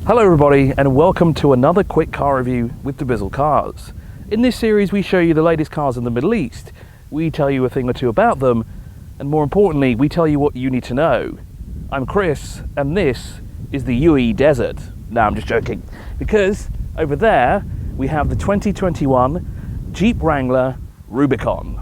Hello everybody and welcome to another quick car review with dubizzle Cars. In this series we show you the latest cars in the Middle East. We tell you a thing or two about them, and more importantly we tell you what you need to know. I'm Chris and this is the UAE desert. No, I'm just joking, because over there we have the 2021 Jeep Wrangler Rubicon.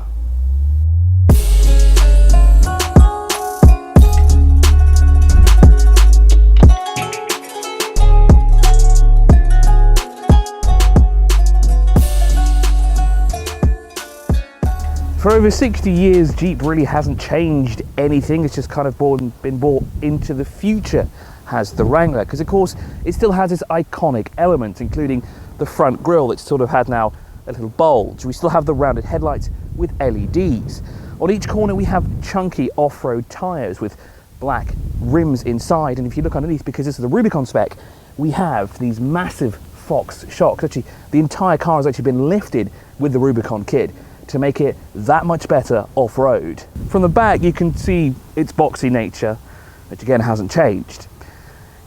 For over 60 years, Jeep really hasn't changed anything. It's just kind of been brought into the future, has the Wrangler, because of course it still has its iconic elements, including the front grille that's sort of had now a little bulge. We still have the rounded headlights with LEDs. On each corner we have chunky off-road tyres with black rims inside, and if you look underneath, because this is the Rubicon spec, we have these massive Fox shocks. Actually, the entire car has actually been lifted with the Rubicon kit to make it that much better off-road. From the back you can see its boxy nature, which again hasn't changed.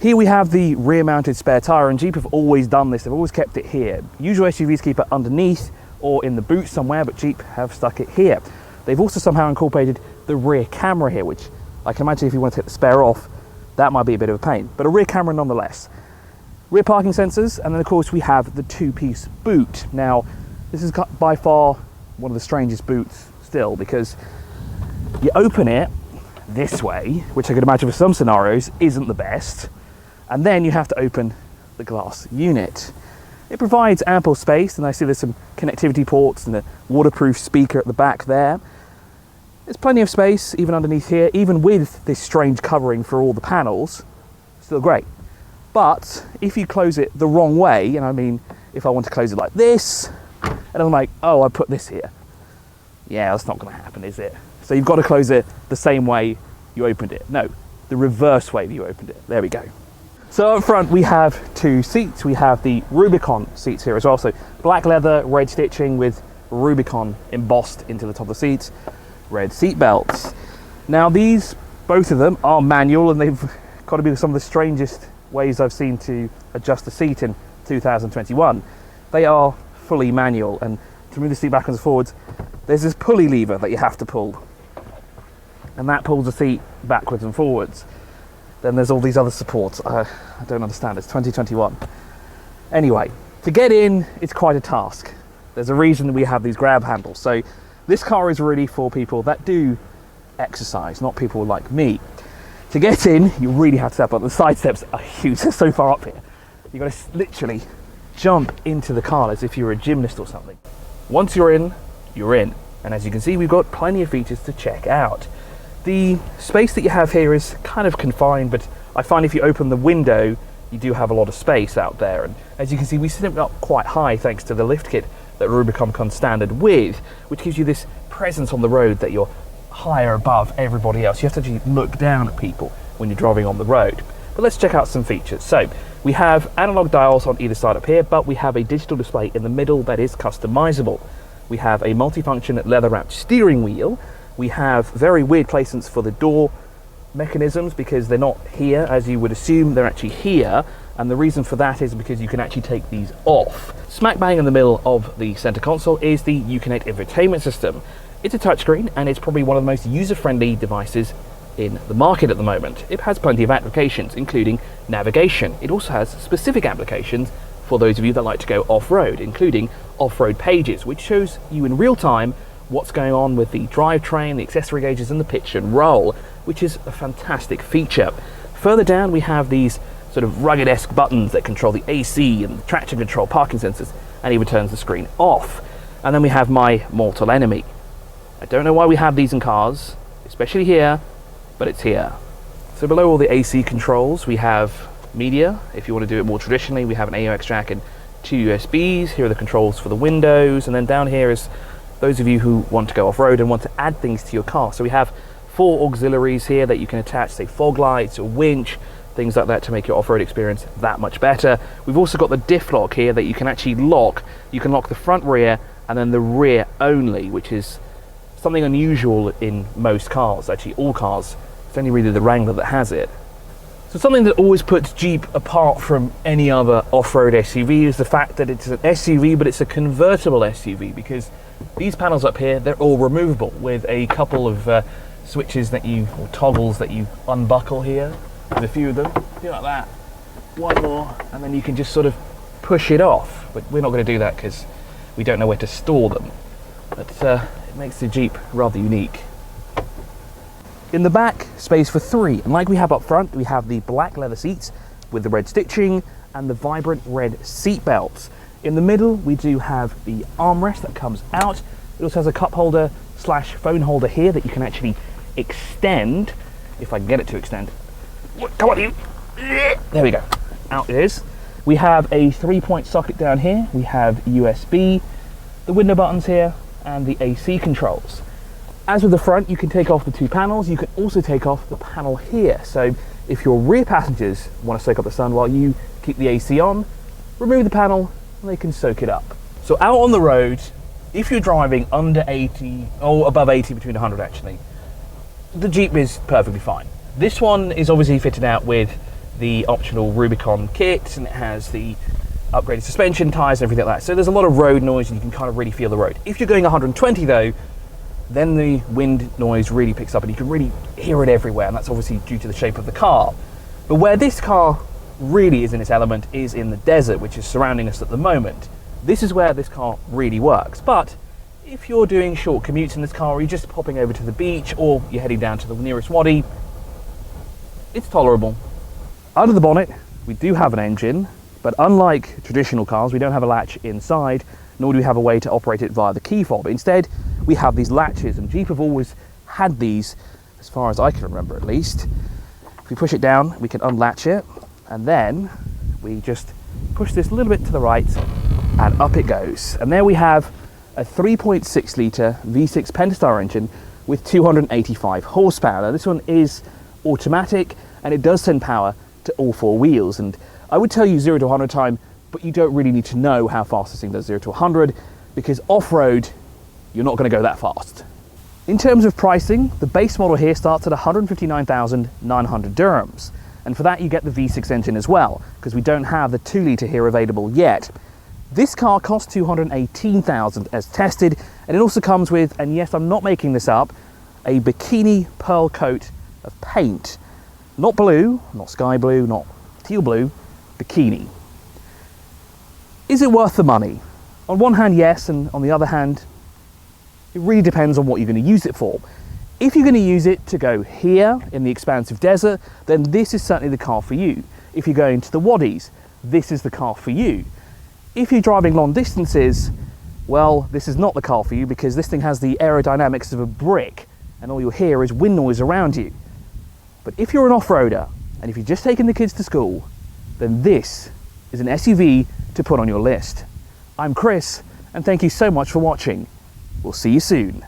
Here we have the rear-mounted spare tyre, and Jeep have always done this. They've always kept it here. Usual SUVs keep it underneath or in the boot somewhere, but Jeep have stuck it here. They've also somehow incorporated the rear camera here, which I can imagine if you want to take the spare off, that might be a bit of a pain, but a rear camera nonetheless. Rear parking sensors, and then of course we have the two-piece boot. Now, this is by far one of the strangest boots still, because you open it this way, which I could imagine for some scenarios isn't the best, and then you have to open the glass unit. It provides ample space, and I see there's some connectivity ports and a waterproof speaker at the back there. There's plenty of space even underneath here, even with this strange covering for all the panels. Still great. But if you close it the wrong way, and I mean if I want to close it like this, and I'm like, oh, I put this here. Yeah, that's not going to happen, is it? So you've got to close it the same way you opened it. No, the reverse way you opened it. There we go. So up front we have two seats. We have the Rubicon seats here as well. So black leather, red stitching with Rubicon embossed into the top of the seats. Red seat belts. Now these, both of them, are manual, and they've got to be some of the strangest ways I've seen to adjust the seat in 2021. They are fully manual, and to move the seat backwards and forwards there's this pulley lever that you have to pull, and that pulls the seat backwards and forwards. Then there's all these other supports. I don't understand, it's 2021. Anyway, to get in it's quite a task. There's a reason we have these grab handles. So this car is really for people that do exercise, not people like me. To get in you really have to step up. The side steps are huge, they're so far up here. You've got to literally jump into the car as if you were a gymnast or something. Once you're in, you're in. And as you can see, we've got plenty of features to check out. The space that you have here is kind of confined, but I find if you open the window, you do have a lot of space out there. And as you can see, we sit it up quite high thanks to the lift kit that Rubicon comes standard with, which gives you this presence on the road that you're higher above everybody else. You have to actually look down at people when you're driving on the road. But let's check out some features. So we have analog dials on either side up here, but we have a digital display in the middle that is customizable. We have a multifunction leather-wrapped steering wheel. We have very weird placements for the door mechanisms, because they're not here as you would assume, they're actually here, and the reason for that is because you can actually take these off. Smack bang in the middle of the center console is the Uconnect infotainment system. It's a touchscreen, and it's probably one of the most user-friendly devices in the market at the moment. It has plenty of applications, including navigation. It also has specific applications for those of you that like to go off-road, including off-road pages, which shows you in real time what's going on with the drivetrain, the accessory gauges, and the pitch and roll, which is a fantastic feature. Further down we have these sort of rugged-esque buttons that control the AC and the traction control, parking sensors, and even turns the screen off. And then we have my mortal enemy. I don't know why we have these in cars, especially here, but it's here. So below all the AC controls we have media. If you want to do it more traditionally, we have an AUX jack and two USBs. Here are the controls for the windows, and then down here is those of you who want to go off-road and want to add things to your car. So we have 4 auxiliaries here that you can attach, say fog lights, a winch, things like that to make your off-road experience that much better. We've also got the diff lock here that you can actually lock. You can lock the front, rear, and then the rear only, which is something unusual in most cars, actually all cars. It's only really the Wrangler that has it. So something that always puts Jeep apart from any other off-road SUV is the fact that it's an SUV, but it's a convertible SUV, because these panels up here, they're all removable with a couple of switches that or toggles that you unbuckle here. There's a few of them, like that. One more, and then you can just sort of push it off. But we're not going to do that because we don't know where to store them. But it makes the Jeep rather unique. In the back, space for 3, and like we have up front, we have the black leather seats with the red stitching and the vibrant red seat belts. In the middle, we do have the armrest that comes out. It also has a cup holder / phone holder here that you can actually extend, if I can get it to extend. Come on, you! There we go. Out it is. We have a 3-point socket down here. We have USB, the window buttons here, and the AC controls. As with the front, you can take off the 2 panels. You can also take off the panel here. So if your rear passengers want to soak up the sun while you keep the AC on, remove the panel and they can soak it up. So out on the road, if you're driving under 80, or above 80, between 100 actually, the Jeep is perfectly fine. This one is obviously fitted out with the optional Rubicon kit, and it has the upgraded suspension, tyres and everything like that. So there's a lot of road noise and you can kind of really feel the road. If you're going 120 though, then the wind noise really picks up and you can really hear it everywhere, and that's obviously due to the shape of the car. But where this car really is in its element is in the desert, which is surrounding us at the moment. This is where this car really works. But if you're doing short commutes in this car, or you're just popping over to the beach, or you're heading down to the nearest wadi, it's tolerable. Under the bonnet, we do have an engine, but unlike traditional cars, we don't have a latch inside, nor do we have a way to operate it via the key fob. Instead, we have these latches, and Jeep have always had these, as far as I can remember at least. If we push it down, we can unlatch it, and then we just push this a little bit to the right, and up it goes. And there we have a 3.6 litre V6 Pentastar engine with 285 horsepower. Now this one is automatic, and it does send power to all 4 wheels. And I would tell you 0 to 100 time, but you don't really need to know how fast this thing does 0 to 100, because off-road, you're not going to go that fast. In terms of pricing, the base model here starts at 159,900 dirhams. And for that you get the V6 engine as well, because we don't have the 2 litre here available yet. This car costs 218,000 as tested, and it also comes with, and yes, I'm not making this up, a bikini pearl coat of paint. Not blue, not sky blue, not teal blue, bikini. Is it worth the money? On one hand, yes, and on the other hand, it really depends on what you're going to use it for. If you're going to use it to go here in the expansive desert, then this is certainly the car for you. If you're going to the wadis, this is the car for you. If you're driving long distances, well, this is not the car for you, because this thing has the aerodynamics of a brick and all you'll hear is wind noise around you. But if you're an off-roader, and if you're just taking the kids to school, then this is an SUV to put on your list. I'm Chris, and thank you so much for watching. We'll see you soon.